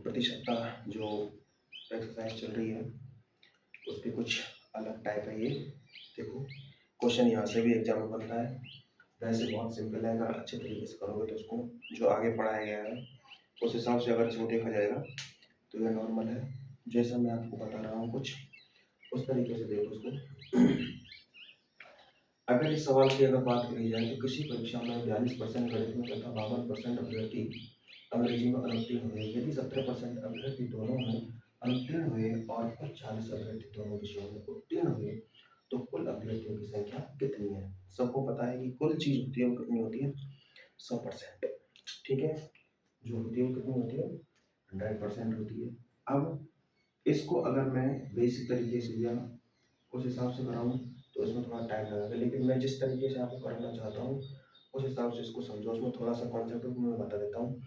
प्रतिशतता जो एक्सरसाइज चल रही है उस पर कुछ अलग टाइप है ये। देखो, क्वेश्चन यहाँ से भी एग्जाम में बनता है। वैसे बहुत सिंपल है, अगर अच्छे तरीके से करोगे तो उसको जो आगे पढ़ाया गया है उस हिसाब से अगर इसको देखा जाएगा तो यह नॉर्मल है। जैसा मैं आपको बता रहा हूँ कुछ उस तरीके से देखो उसको। अगर इस सवाल की अगर बात करी जाए तो किसी परीक्षा में 42% गणित में तथा 52% अभ्यर्थी अंग्रेजी में अनुत्तीर्ण हुए। यदि 17% अभ्यर्थी दोनों में अनुत्तीर्ण हुए और कुल 40 अभ्यर्थी दोनों विषयों में उत्तीर्ण हुए तो कुल अभ्यर्थियों की संख्या कितनी है? सबको पता है कि कुल चीज होती है वो कितनी होती है? 100%। ठीक है, जो होती है वो कितनी होती है? 100% होती है। अब इसको अगर मैं बेसिक तरीके से या उस हिसाब से कराऊँ तो इसमें थोड़ा टाइम लगेगा, लेकिन मैं जिस तरीके से आपको कराना चाहता हूँ उस हिसाब से इसको समझो। उसमें थोड़ा सा कॉन्सेप्ट मैं बता देता हूँ।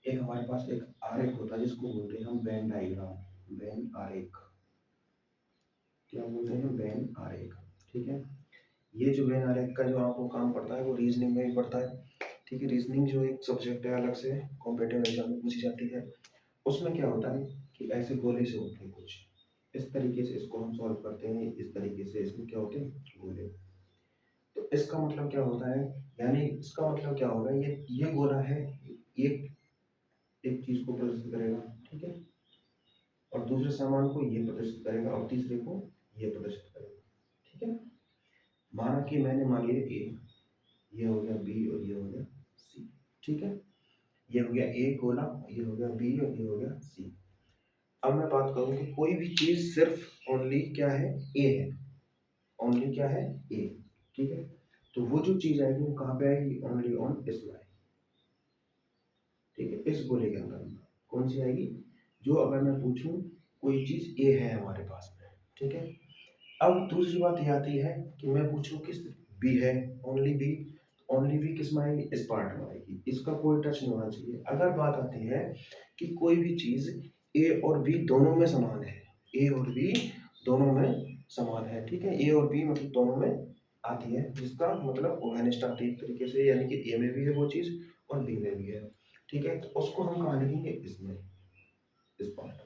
एक हमारे पास एक आरेख होता है जिसको बोलते हैं हम वेन डायग्राम, वेन आरेख। क्या बोलते हैं? वेन आरेख। ठीक है, ये जो वेन आरेख का जो आपको काम पड़ता है वो रीजनिंग में भी पड़ता है। ठीक है, रीजनिंग जो एक सब्जेक्ट है अलग से कॉम्पिटेटिव एग्जाम में पूछी जाती है। उसमें क्या होता है कि ऐसे गोले से होते हैं कुछ इस तरीके से, इसको हम सॉल्व करते हैं इस तरीके से। इसमें क्या होते हैं? गोले। तो इसका मतलब क्या होता है, यानी इसका मतलब क्या होगा, ये गोला है, एक एक चीज को प्रदर्शित करेगा, ठीक है, और दूसरे सामान को ये प्रदर्शित करेगा और तीसरे को ये प्रदर्शित करेगा। ठीक है, माना कि मैंने मान लिया ए, ये हो गया बी और ये हो गया सी। ठीक है, ये हो गया ए गोला, ये हो गया बी और ये हो गया सी। अब मैं बात करूं कि कोई भी चीज सिर्फ ओनली क्या है? ए है। ओनली क्या है? ए। ठीक है, तो वो जो चीज आएगी वो कहाँ पे आएगी? ओनली ऑन इसमें आएगी। ठीक है, इस गोले के अंदर कौन सी आएगी? जो अगर मैं पूछूं कोई चीज ए है हमारे पास में, ठीक है। अब दूसरी बात ये आती है कि मैं पूछूं किस बी है, ओनली बी। ओनली बी किस में आएगी? इस पार्ट में आएगी, इसका कोई टच नहीं होना चाहिए। अगर बात आती है कि कोई भी चीज ए और बी दोनों में समान है, ए और बी दोनों में समान है, ठीक है, ए और बी मतलब दोनों में आती है, जिसका मतलब ओवेनिस्ट आती है एक तरीके से, यानी कि ए में भी है वो चीज और बी में भी है। ठीक है, तो उसको हम कहाँ लिखेंगे? इसमें, इस पार्ट।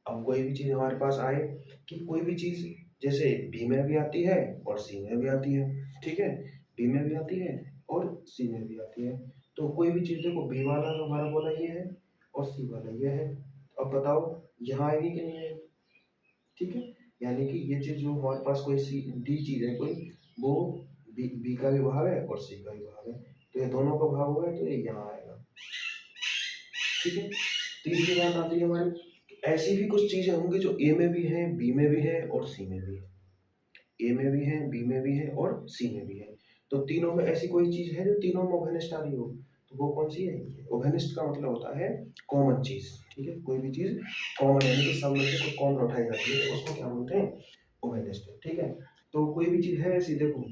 अब कोई भी चीज हमारे पास आए कि कोई भी चीज जैसे बी में भी आती है और सी में भी आती है, ठीक है, बी में भी आती है और सी में भी आती है। तो कोई भी चीज देखो, बी वाला हमारा बोला ये है और सी वाला ये है, अब बताओ यहाँ आएगी कि नहीं आएगी? ठीक है, यानी कि ये चीज जो हमारे पास कोई सी डी चीज है कोई, वो बी का भी भाग है और सी का भी भाग है, तो ये दोनों का भाग होगा तो ये यहाँ आएगा। ठीक है, तीसरी बात आती है हमारी, ऐसी भी कुछ चीजें होंगी जो ए में भी है, बी में भी है और सी में भी है। ए में भी है, बी में भी है और सी में भी है। तो तीनों में ऐसी कोई चीज है जो तीनों में ओवेनिस्ट आ रही हो, तो वो कौन सी है? ओवेनिस्ट का मतलब होता है कॉमन चीज। ठीक है, कोई भी चीज कॉमन, यानी कि सब में से कोई कॉमन उठाई जाती है तो उसको क्या बोलते हैं? ओवेनिस्ट। ठीक है, तो कोई भी चीज है ऐसी, देखो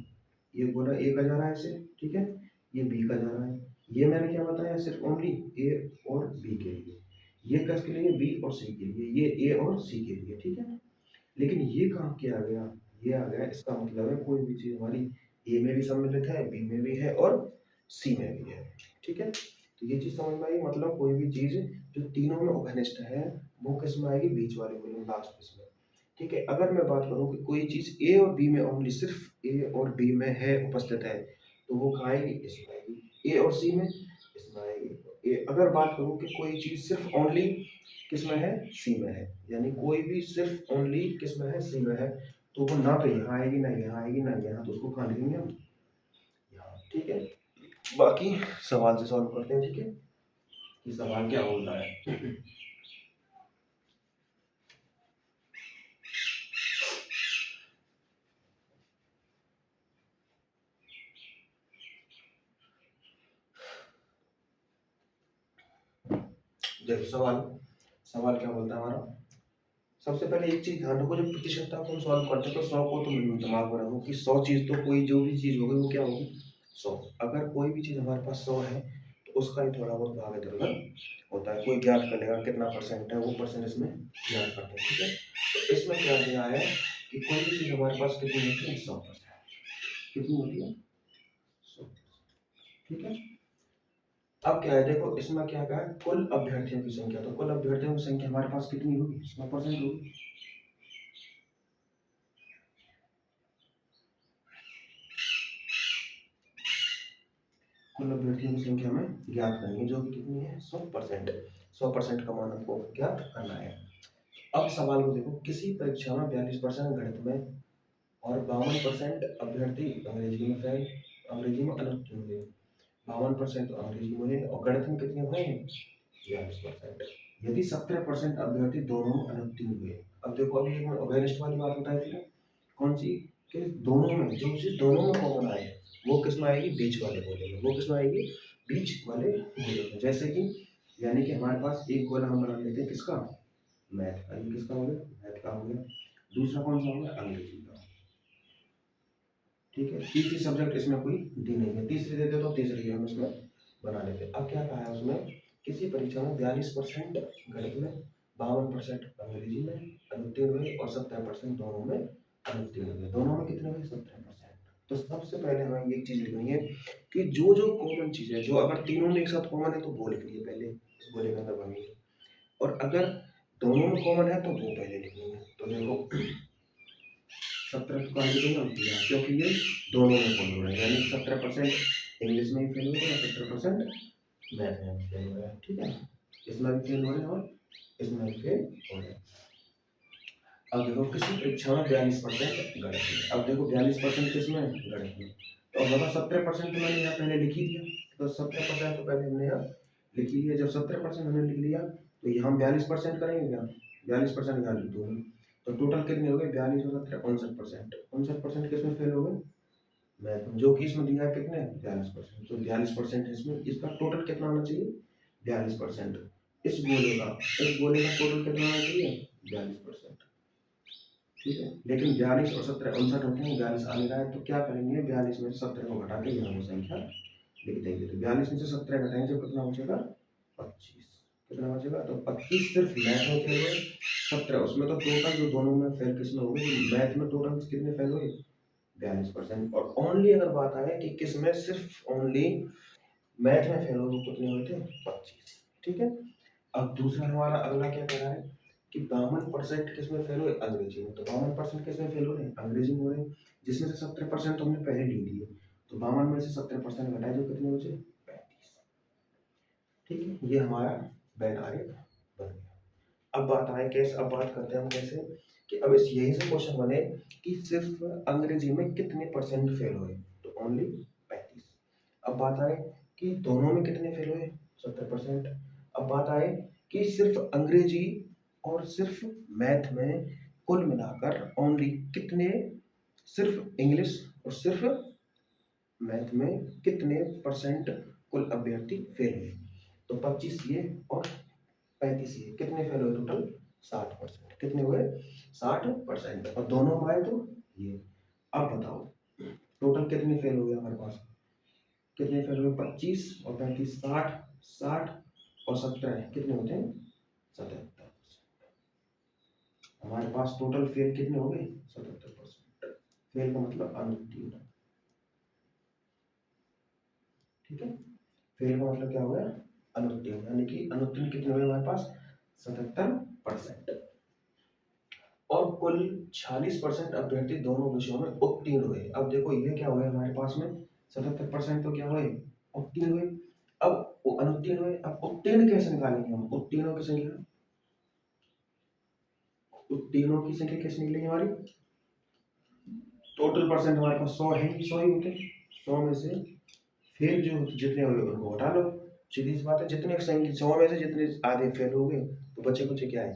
ये गोला ए का जा रहा है ऐसे, ठीक है, ये बी का जा रहा है, ये मैंने क्या बताया? सिर्फ ओनली ए और बी के लिए, ये किसके लिए? बी और सी के लिए, ये ए और सी के लिए। ठीक है, लेकिन ये कहाँ किया गया? ये आ गया, इसका मतलब है कोई भी चीज हमारी ए में भी सम्मिलित है, बी में भी है और सी में भी है। ठीक है, तो ये चीज समझ में आई, मतलब कोई भी चीज जो तीनों में ओवेनिस्ट है वो किस में आएगी? बीच वाले में, लास्ट इसमें। ठीक है, अगर मैं बात करूं कि कोई चीज ए और बी में, ओनली सिर्फ ए और बी में है, उपस्थित है, तो वो कहाँ आएगी? इसमें आएगी। ए और सी में, इसमें आएगी। अगर बात करूं कि कोई चीज सिर्फ ओनली किस में है? सी में है, यानी कोई भी सिर्फ ओनली किस में है? सी में है, तो वो ना तो यहाँ आएगी ना यहाँ आएगी ना यहाँ, तो उसको कहाँ लिखेंगे हम? यहाँ। ठीक है, बाकी सवाल से सॉल्व करते हैं। ठीक है, कि सवाल क्या बोलता है। देखो सवाल, सवाल क्या बोलता है हमारा। सबसे पहले एक चीज ध्यान रखो, जब प्रतिशतता को हम सॉल्व करते हैं तो 100 को तो दिमाग में रखो कि 100 चीज तो कोई जो भी चीज होगी वो क्या होगी? 100। अगर कोई भी चीज हमारे पास 100 है तो उसका ही थोड़ा बहुत भाग इधर उधर होता है, कोई ज्ञात कर लेगा कितना परसेंट है, वो परसेंट इसमें ज्ञात करते हैं। ठीक है, तो इसमें क्या दिया है कि कोई भी चीज हमारे पास कितनी होती है? 100%। कितनी होती है? 100%। ठीक है, अब क्या है देखो, इसमें क्या कहा है, कुल अभ्यर्थियों की संख्या। तो कुल अभ्यर्थियों की संख्या हमारे पास कितनी होगी, इसमें परसेंट होगी। कुल अभ्यर्थियों की संख्या में ज्ञात करनी है, जो कि कितनी है, 100%। 100% का मान हमको ज्ञात करना है। अब सवाल को देखो, किसी परीक्षा में 42% गणित में और 52% अभ्यर्थी अंग्रेजी में फेल, अंग्रेजी में अनुत्तीर्ण हुए। 52% अंग्रेजी में है और गणित में कितने हुए हैं, 42%। यदि 17% अभ्यर्थी दोनों में अनुत्तीर्ण हुए। अब देखो, अभी एक अवेयरनेस वाली बात बताई थी ना, कौन सी, कि दोनों में, जो चीज दोनों में कॉमन आए वो किसमें आएगी, बीच वाले गोले में। वो किसमें आएगी, बीच वाले गोले में। जैसे कि यानी कि हमारे पास एक गोला हम बना लेते हैं किसका, मैथ का। ये किसका हो गया, मैथ का हो गया। दूसरा कौन सा हो गया, अंग्रेजी का। ठीक है, तीसरी सब्जेक्ट इसमें कोई दी नहीं है, तीसरी दे दे तो तीसरी हम इसमें बना लेते हैं। अब क्या कहा है उसमें, किसी परीक्षा में 42% गणित में, 52% अंग्रेजी में अनुत्तीर्ण हुए और 17% दोनों में अनुत्तीर्ण हुए। दोनों में कितने हुए, 17%। तो सबसे पहले हमें एक चीज लिखनी है कि जो जो कॉमन चीज है, जो अगर तीनों में एक साथ कॉमन है तो वो लिखनी है पहले, इस बोले का अंदर बनी है। और अगर दोनों में कॉमन है तो वो पहले लिखनी है। तो देखो 17 को आगे दूंगा दिया, क्योंकि ये दोनों में फेल हो रहा है, यानी 17% इंग्लिश में ही फेल हो रहा है, 17% मैथ में फेल हो रहा है। ठीक है, इसमें भी फेल हो रहे हैं और इसमें भी फेल हो रहे हैं। अब देखो, किसी परीक्षा में 42% गणित में। अब देखो 42% किसमें, गणित में। तो अब बता, 17% तो मैंने यहाँ पहले लिख ही दिया। तो 17% तो पहले हमने यहाँ लिख ही दिया। जब 17% हमने लिख लिया तो यहाँ 42% करेंगे क्या, 42% यहाँ लिख दूंगा। तो टोटल कितने हो गए, 42 और 17 59%। 59% किसमें फेल हो गए, मैथ में, जो कि इसमें दिया है कितने, 42%। तो 42% इसमें, इसका टोटल कितना होना चाहिए, 42%। इस गोले का, इस गोले का टोटल कितना होना चाहिए, 42%। ठीक है, लेकिन 42 और 17 59 होते हैं, 42 आ नहीं रहा है। तो क्या करेंगे, 42 में से 17 को घटा के यहाँ वो संख्या लिख देंगे। तो 42 में से 17 घटाएंगे तो कितना बचेगा, 25। कितना बचेगा, तो 25 सिर्फ मैथ में फेल हुए, 17 उसमें। तो टोटल जो दोनों में फेल किसमें हो गए, मैथ में टोटल कितने फेल हुए, 42%। और ओनली अगर बात आए कि किसमें सिर्फ ओनली मैथ में फेल हुए, तो कितने हुए थे, 25। ठीक है, अब दूसरा हमारा अगला क्या कह रहा है कि 52% किसमें फेल हुए, अंग्रेजी में। तो 52% किसमें फेल हो रहे हैं, अंग्रेजी में हो रहे हैं, जिसमें से 17% तो हमने पहले ले लिए। तो 52 में से 17% घटाए तो कितने बचे, 35। ठीक है, ये हमारा बैन आर्य बन गया। अब बात आए कैसे, अब बात करते हैं हम कैसे, कि अब इस यही से क्वेश्चन बने कि सिर्फ अंग्रेजी में कितने परसेंट फेल हुए, तो ओनली 35। अब बात आए कि दोनों में कितने फेल हुए, 70%। अब बात आए कि सिर्फ अंग्रेजी और सिर्फ मैथ में कुल मिलाकर ओनली कितने, सिर्फ इंग्लिश और सिर्फ मैथ में कितने परसेंट कुल अभ्यर्थी फेल हुए। तो 25 ये और 35 ये, कितने फेल हुए टोटल, 60%। कितने हुए, 60%। और दोनों में आए तो ये। अब बताओ टोटल कितने फेल हो गए हमारे पास, कितने फेल हुए, 25 और 35, 60। 60 और 17 कितने होते हैं, 77। हमारे पास टोटल फेल कितने हो गए, 77%। फेल का मतलब अनुत्तीर्ण। ठीक है, फेल का मतलब क्या हो गया, अनुत्तीर्ण। यानी कि अनुत्तीर्ण कितने हुए हमारे पास, 77%। और कुल 46% अभ्यर्थी दोनों विषयों में उत्तीर्ण हुए। अब देखो ये क्या हुआ हमारे पास में, 77% तो क्या हुए, उत्तीर्ण हुए। अब वो अनुत्तीर्ण हुए, अब उत्तीर्ण कैसे निकालेंगे हम, उत्तीर्णों की संख्या, उत्तीर्णों की संख्या कैसे निकलेगी हमारी, टोटल परसेंट हमारे पास 100 है, 100 ही होते, 100 में से फिर जो जितने हुए उनको हटा लो। सीधी सी बात है, जितने संख्या 100 में से जितने आधे फेल हो गए तो बचे कुछ क्या है,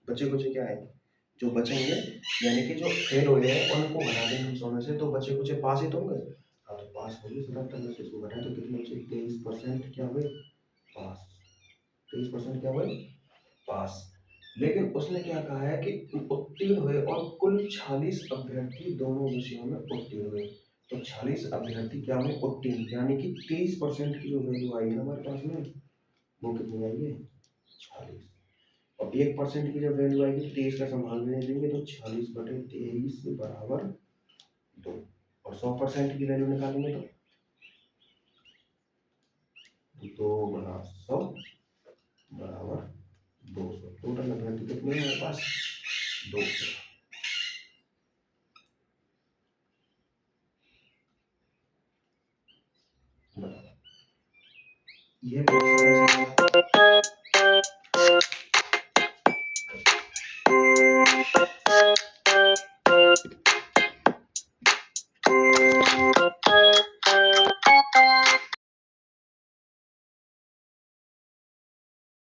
बचे कुछ क्या है, जो बचेंगे, यानी कि जो फेल हुए हैं उनको घटा देंगे हम 100 में से, तो बचे कुछ पास ही तो होंगे। हाँ, तो पास हो गए, 77 में से इसको घटाए तो कितने बचे, 23% क्या हुए, पास। 23% क्या हुए, पास। लेकिन उसने क्या कहा है कि उत्तीर्ण हुए और कुल 46 अभ्यर्थी दोनों विषयों में उत्तीर्ण हुए। तो 46 अभ्यर्थी क्या हुए, उत्तीर्ण, यानी कि 23% की जो वैल्यू आई है हमारे पास में, वो कितनी आई है, 46। और 1% की जब वैल्यू आएगी, 23 का संभाल में देंगे तो 46/23 बराबर 2। और 100% की वैल्यू निकालेंगे तो 2 गुना 100 बराबर 200। टोटल अभ्यर्थी कितने हैं हमारे पास? 200। ये बहुत सरल